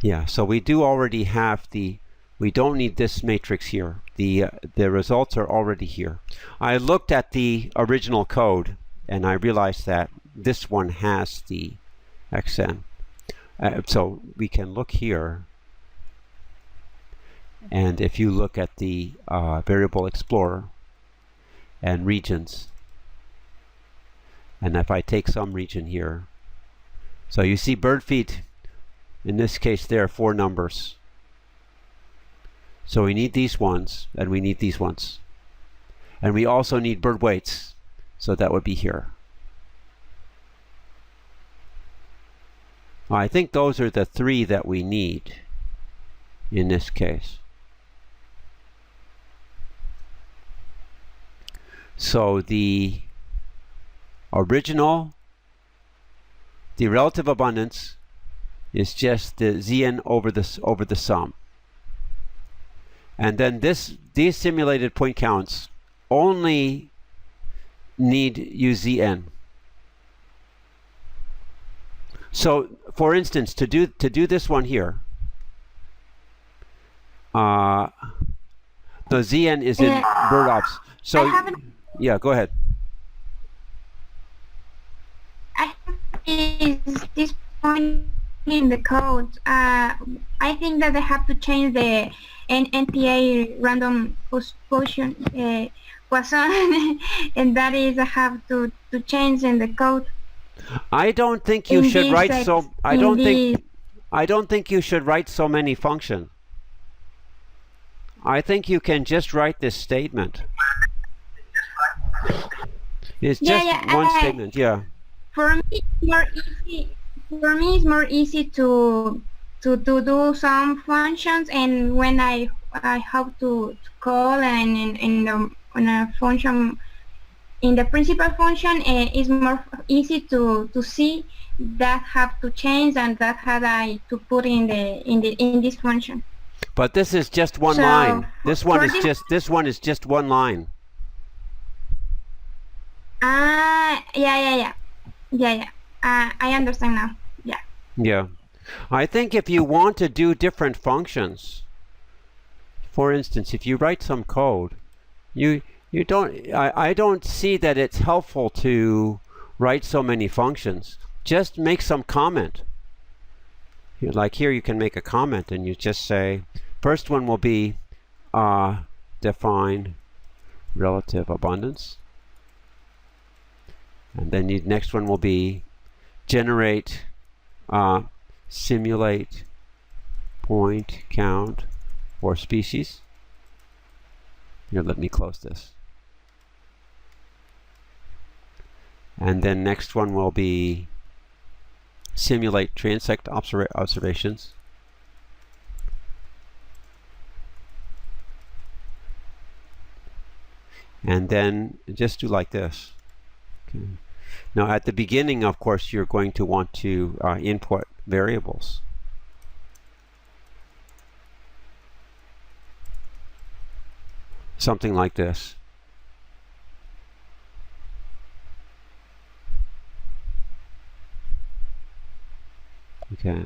Yeah, so we do already have we don't need this matrix here. The results are already here. I looked at the original code and I realized that this one has the xn. So we can look here, and if you look at the variable explorer and regions, and if I take some region here, so you see bird feet, in this case there are 4 numbers. So we need these ones, and we need these ones. And we also need bird weights, so that would be here. I think those are the 3 that we need in this case. So the original, the relative abundance is just the Zn over the sum. And then these simulated point counts only need UZn. So for instance, to do this one here, the Zn is in bird ops. So yeah, go ahead. I have this point in the code. I think that they have to change the NPA random poison, and that is I have to change in the code. I don't think you should write so. I don't think you should write so many functions. I think you can just write this statement. It's just one statement. Yeah. For me, it's more easy to do some functions, and when I have to call and on a function in the principal function, it's more easy to see that have to change and that had I to put in this function. But this is just one line. This one is just one line. Yeah. I understand now. Yeah. Yeah. I think if you want to do different functions, for instance, if you write some code, I don't see that it's helpful to write so many functions. Just make some comment. Like here you can make a comment and you just say, first one will be define relative abundance. And then the next one will be generate simulate point count for species. Here, let me close this. And then next one will be simulate transect observations. And then just do like this. Okay. Now at the beginning, of course, you're going to want to input variables. Something like this. Okay.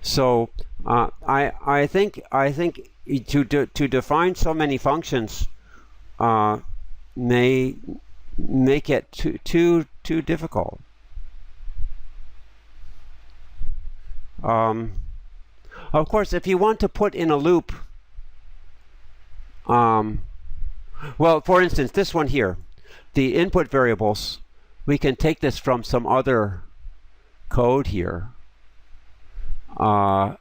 So I think to define so many functions may make it too difficult. Of course, if you want to put in a loop, well, for instance, this one here, the input variables, we can take this from some other code here. For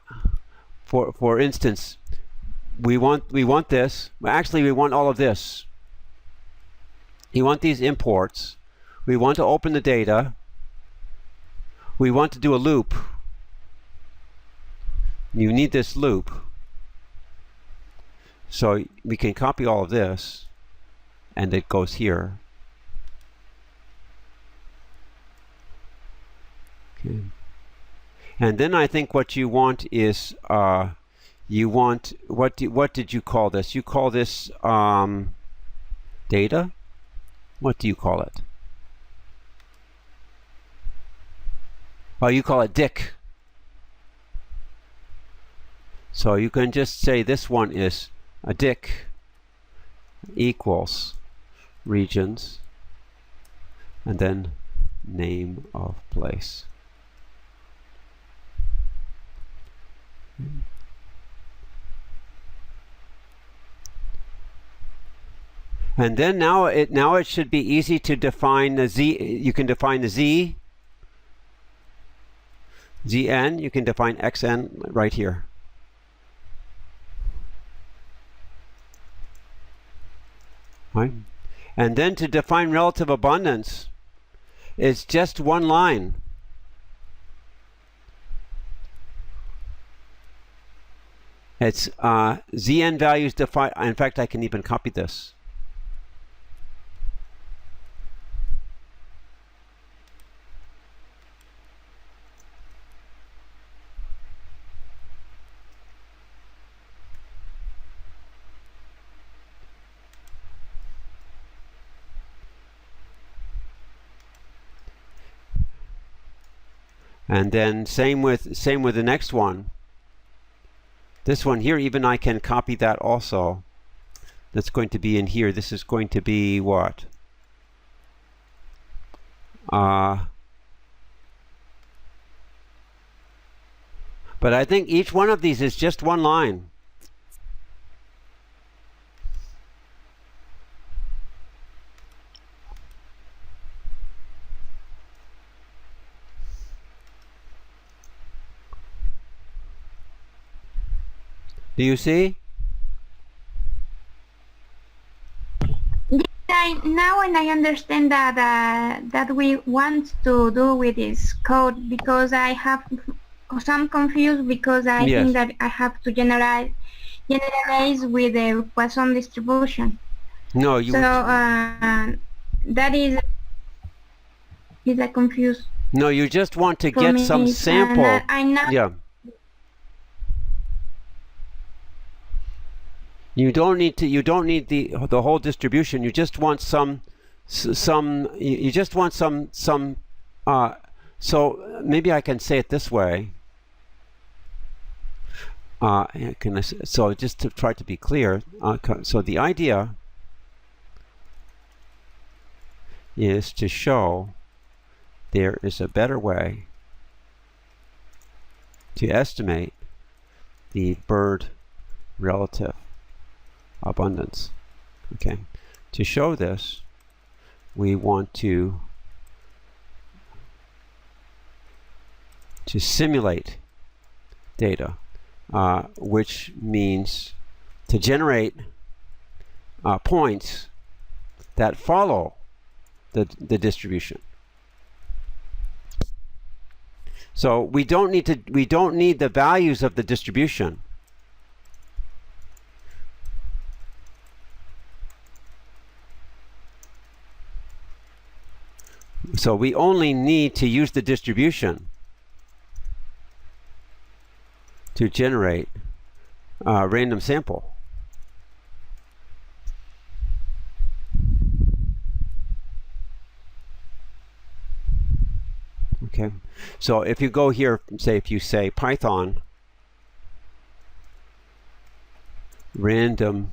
instance, we want this. Actually, we want all of this. We want these imports. We want to open the data. We want to do a loop. You need this loop. So we can copy all of this, and it goes here. Okay. And then I think what you want is you want what did you call this? You call this data? What do you call it? Oh, you call it dic. So you can just say this one is a dic equals regions and then name of place. And then now it should be easy to define the z. You can define the z, zn. You can define xn right here. Right? And then to define relative abundance, it's just one line. It's zn values defined. In fact, I can even copy this. And then same with the next one. This one here, even I can copy that also. That's going to be in here. This is going to be what? But I think each one of these is just one line. Do you see? Now when I understand that we want to do with this code, because I have some confused because I Yes. think that I have to generalize with the Poisson distribution. No, you. So that is a confused. No, you just want to for get me some is, sample. I know. Yeah. You don't need the whole distribution. You just want some. You just want some. So maybe I can say it this way. So just to try to be clear. So the idea is to show there is a better way to estimate the bird relative abundance. Okay. To show this, we want to simulate data, which means to generate points that follow the distribution. So we don't need the values of the distribution. So we only need to use the distribution to generate a random sample. Okay, so if you go here, if you say Python random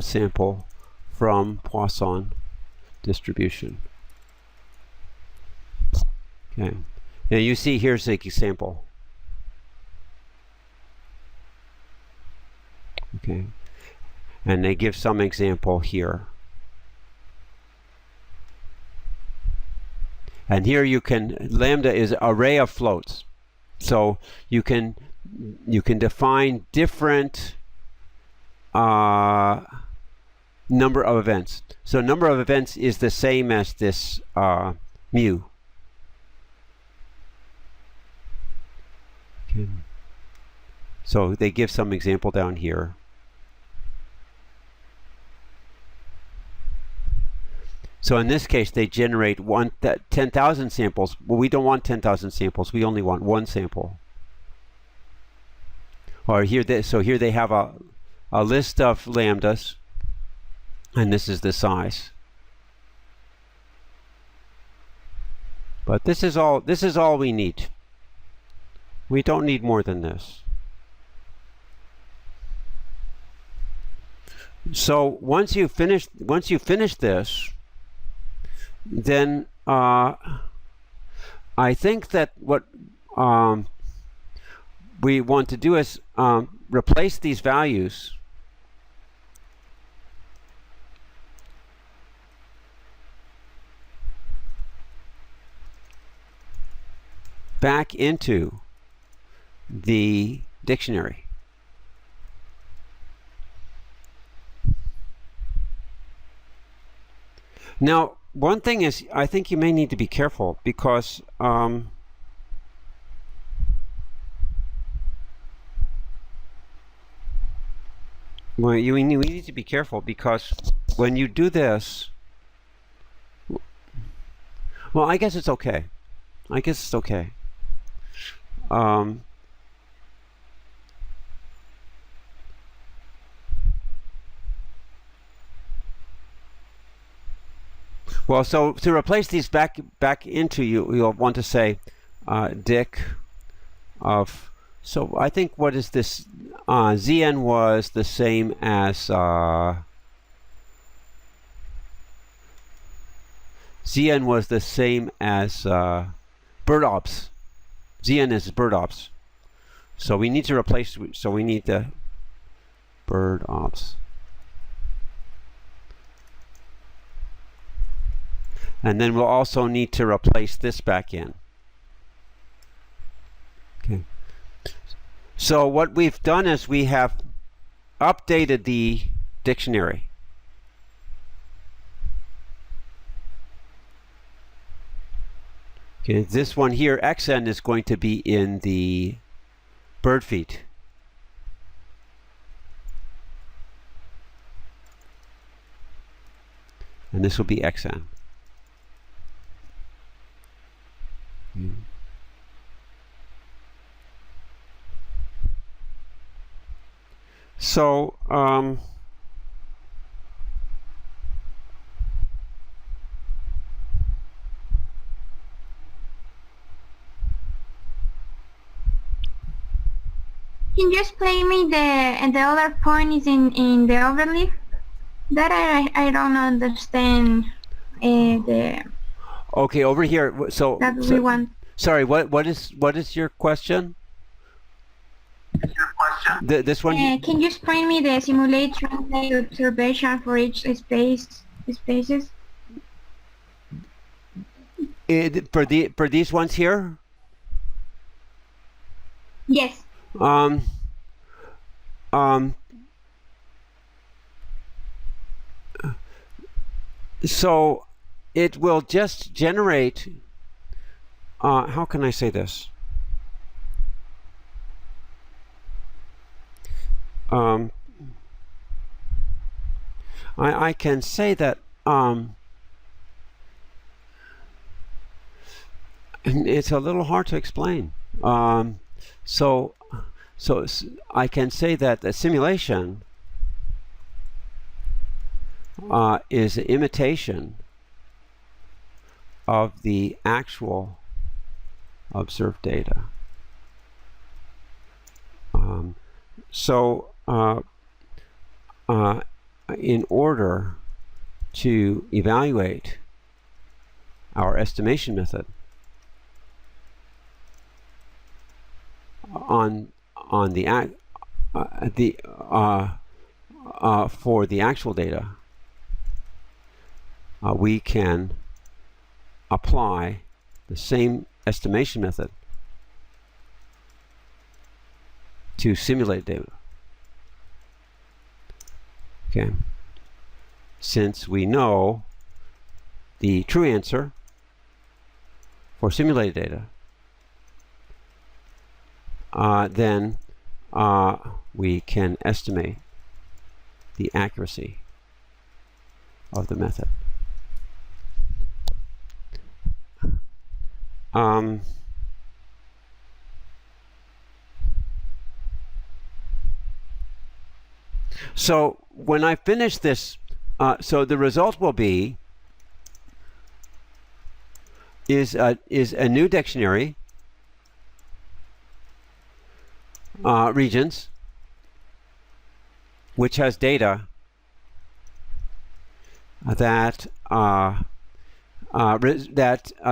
sample from Poisson distribution. Okay, now you see here's the example. Okay, and they give some example here. And here you can, lambda is array of floats. So you can define different number of events. So number of events is the same as this mu. Okay. So they give some example down here. So in this case, they generate 10,000 samples. Well, we don't want 10,000 samples. We only want one sample. Or here, here they have a list of lambdas, and this is the size. But this is all we need. We don't need more than this. So once you finish this, then I think that what we want to do is replace these values back into the dictionary. Now, one thing is, I think you may need to be careful because well, we need to be careful because when you do this, well, I guess it's okay. I guess it's okay. Well, so to replace these back into you'll want to say dic of. So I think what is this? Zn was the same as Zn was the same as bird ops. Zn is bird ops. So we need to replace. So we need the bird ops. And then we'll also need to replace this back in. Okay. So what we've done is we have updated the dictionary. Okay, this one here, xn, is going to be in the bird feet. And this will be xn. So Can you explain me the other point is in the overleaf? That I don't understand the. Okay, over here. So that we want. Sorry, what is your question? This one. Can you explain me the simulate translate observation for each spaces? For these ones here. Yes. So it will just generate. How can I say this? I can say that it's a little hard to explain. So I can say that the simulation is an imitation of the actual observed data. In order to evaluate our estimation method for the actual data, we can apply the same estimation method to simulate data. Okay. Since we know the true answer for simulated data, then we can estimate the accuracy of the method. So when I finish this, so the result will be is a new dictionary, regions, which has data that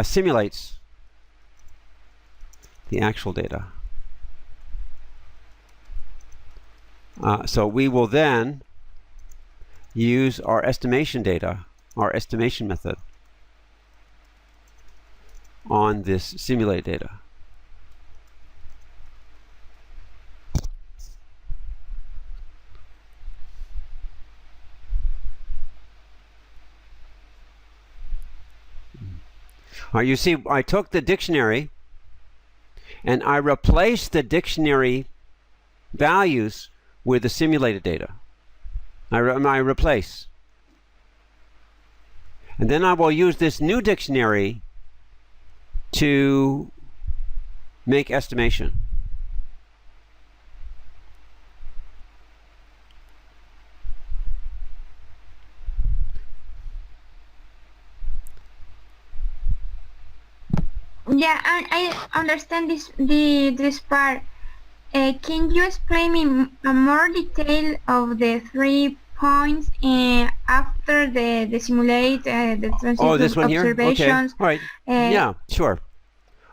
simulates the actual data. So we will then use our estimation data, our estimation method, on this simulated data. You see, I took the dictionary and I replaced the dictionary values with the simulated data. I replace. And then I will use this new dictionary to make estimation. Yeah, I understand this part. Can you explain me more detail of the 3 points after the simulate the transit this one here? observations? Okay. All right. Yeah, sure.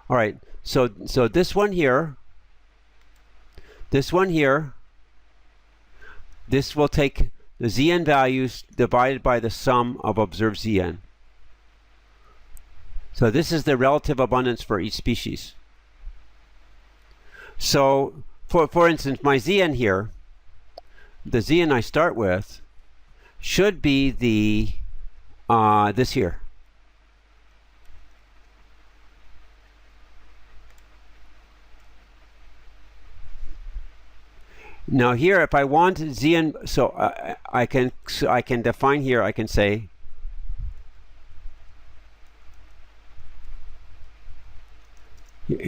All right. So this one here, this will take the Zn values divided by the sum of observed Zn. So this is the relative abundance for each species. So for instance, my Zn here, the Zn I start with, should be the this here. Now here, if I want Zn, so I can define here. I can say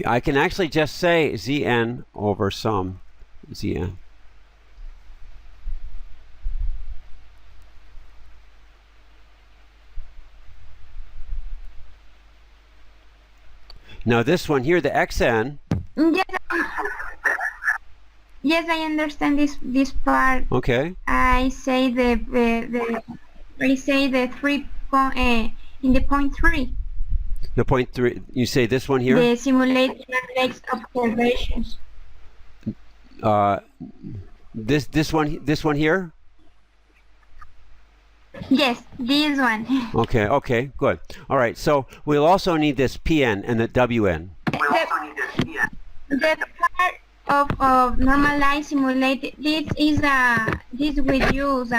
I can actually just say Zn over sum Zn. Now this one here, the Xn. Yes, I understand this part. Okay. I say the 3 point in the point 3. The point 3. You say this one here. The simulate next observations. This one here. Yes, this one. Okay, good. All right. So we'll also need this Pn and the Wn. The part of normalized simulated, this we use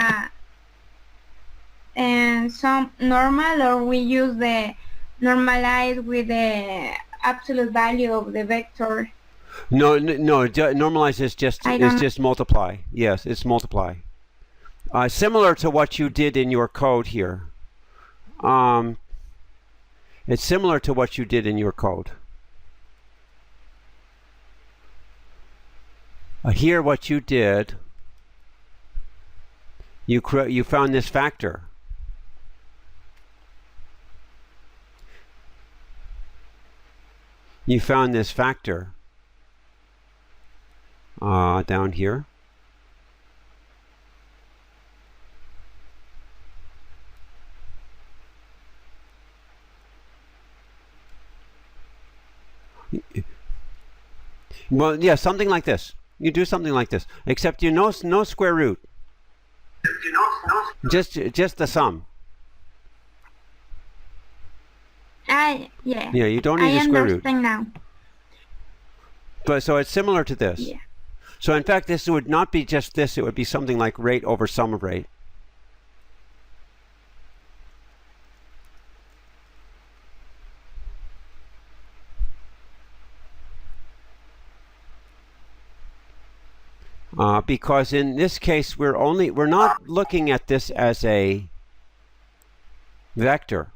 some normal, or we use the normalized with the absolute value of the vector. No. Normalize is just multiply. Yes, it's multiply. Similar to what you did in your code here. It's similar to what you did in your code. Here, what you did, you found this factor. You found this factor down here. Well, yeah, something like this. You do something like this, except you no square root. Just the sum. Yeah. Yeah, you don't need a square root. I understand now. But so it's similar to this. Yeah. So in fact, this would not be just this. It would be something like rate over sum of rate. Because in this case, we're not looking at this as a vector.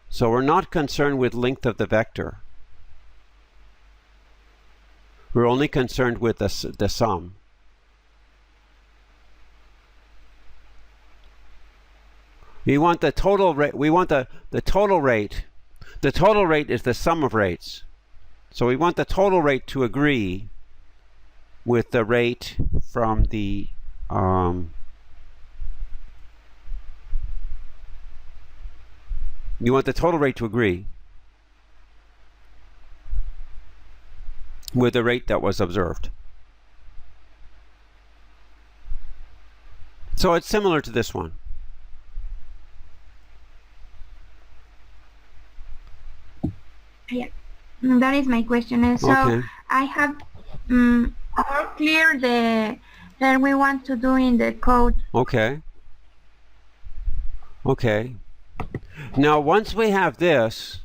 So we're not concerned with length of the vector. We're only concerned with the sum. We want the total rate. We want the total rate. The total rate is the sum of rates. So we want the total rate to agree with the rate from the You want the total rate to agree with the rate that was observed. So it's similar to this one. Yeah, that is my question. And so Okay. I have more clear that we want to do in the code. Okay. Okay. Now, once we have this,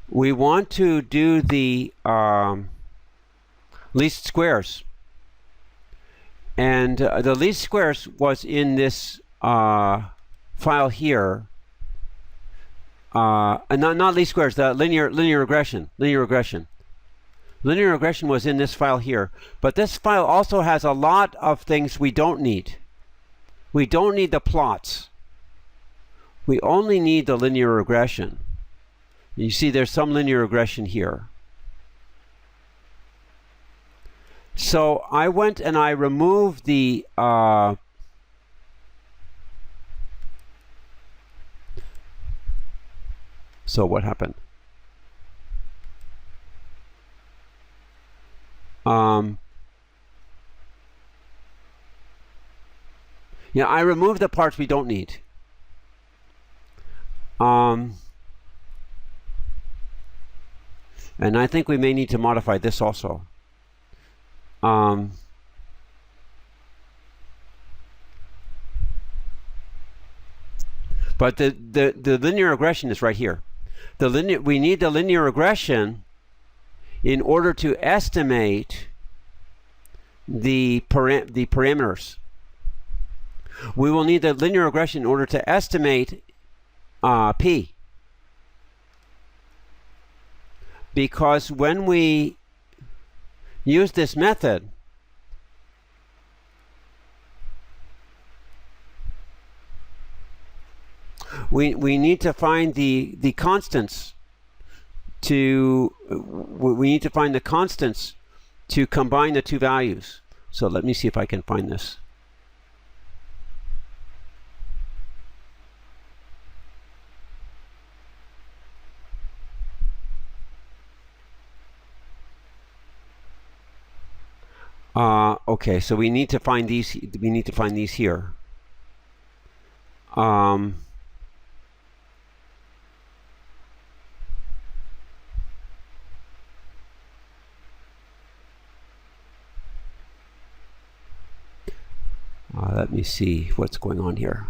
we want to do the least squares. And the least squares was in this file here. Not least squares, the linear regression. Linear regression was in this file here. But this file also has a lot of things we don't need. We don't need the plots. We only need the linear regression. You see there's some linear regression here. So I went and I removed the so what happened? Yeah, I removed the parts we don't need. And I think we may need to modify this also. But the linear regression is right here. We need the linear regression in order to estimate the parameters. We will need the linear regression in order to estimate P. Because when we use this method, we need to find the constants to to combine the two values. So let me see if I can find this. Okay, so we need to find these. We need to find these here. Let me see what's going on here.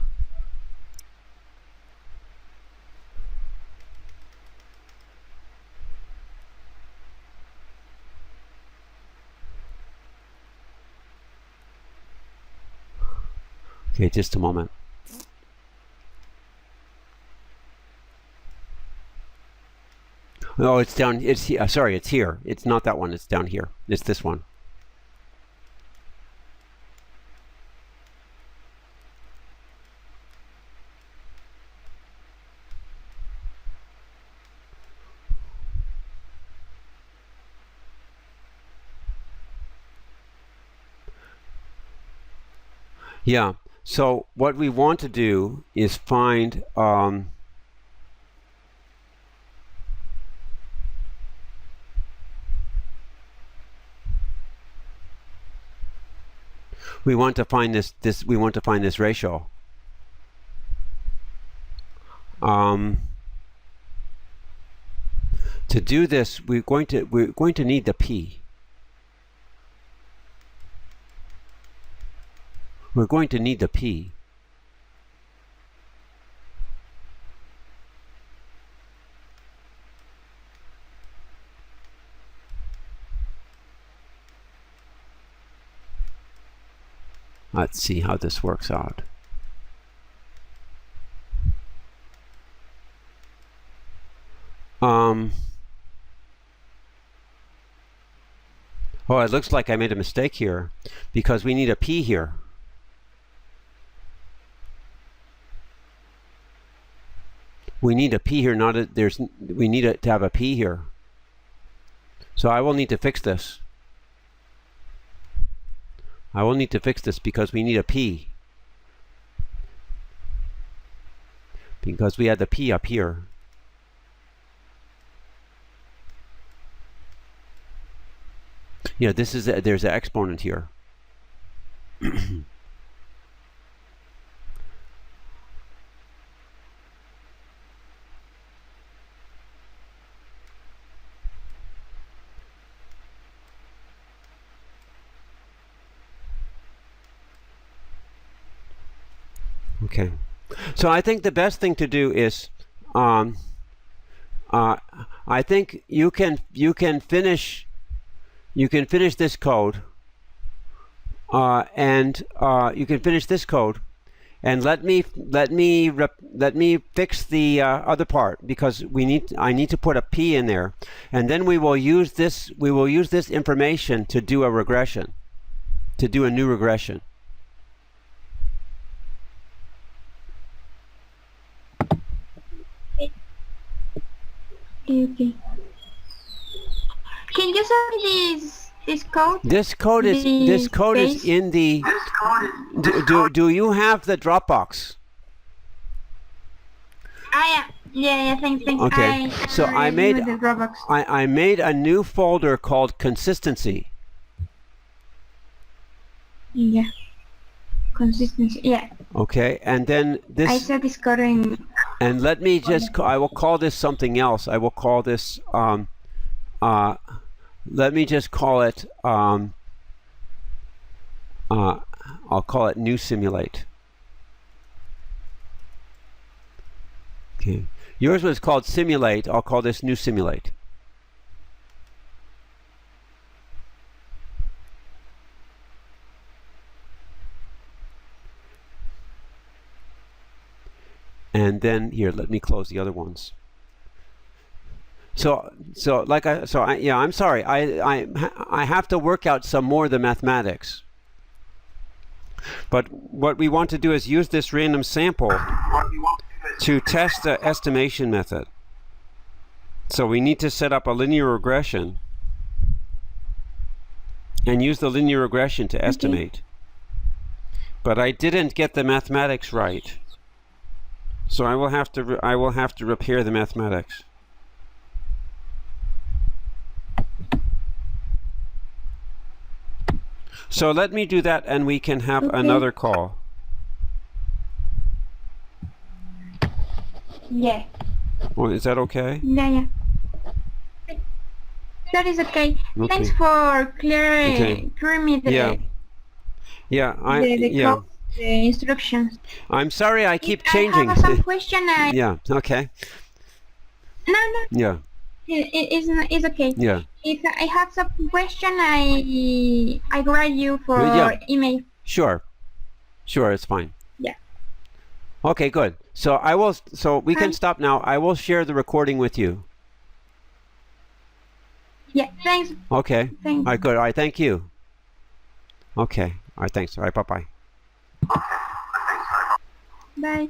Okay, just a moment. Oh, it's down. It's sorry, it's here. It's not that one. It's down here. It's this one. Yeah. So what we want to do is find we want to find this ratio. To do this, we're going to need the P. We're going to need the P. Let's see how this works out. Oh, it looks like I made a mistake here because we need a P here. We need a P here, not a, we need to have a P here. So I will need to fix this. I will need to fix this because we need a P. because we had the P up here. Yeah, this is there's an exponent here. Okay, so I think the best thing to do is, I think you can finish this code, and you can finish this code, and let me fix the other part, because I need to put a P in there, and then we will use this information to do a regression, to do a new regression. Okay. Can you send this code? This code is in the. Do you have the Dropbox? Yeah. Thanks. Okay. So I made the Dropbox. I made a new folder called consistency. Yeah. Consistency. Yeah. Okay, and then this. I said this code in. And let me just. I will call this something else. I will call this. Let me just call it. I'll call it new simulate. Okay. Yours was called simulate. I'll call this new simulate. And then here, let me close the other ones. I'm sorry. I have to work out some more of the mathematics. But what we want to do is use this random sample to test the estimation method. So we need to set up a linear regression and use the linear regression to estimate. But I didn't get the mathematics right. So I will have to repair the mathematics. So let me do that, and we can have another call. Yeah. Well, is that okay? Yeah. That is okay. Thanks for clearing me the the instructions. I'm sorry, I keep changing. I have some question. Yeah. Okay. No. Yeah. It's okay. Yeah. If I have some question, I write you for email. Sure, it's fine. Yeah. Okay, good. So I will. So we can stop now. I will share the recording with you. Yeah. Thanks. Okay. Thanks. All right. Good. All right. Thank you. Okay. All right. Thanks. All right. Bye-bye. Bye.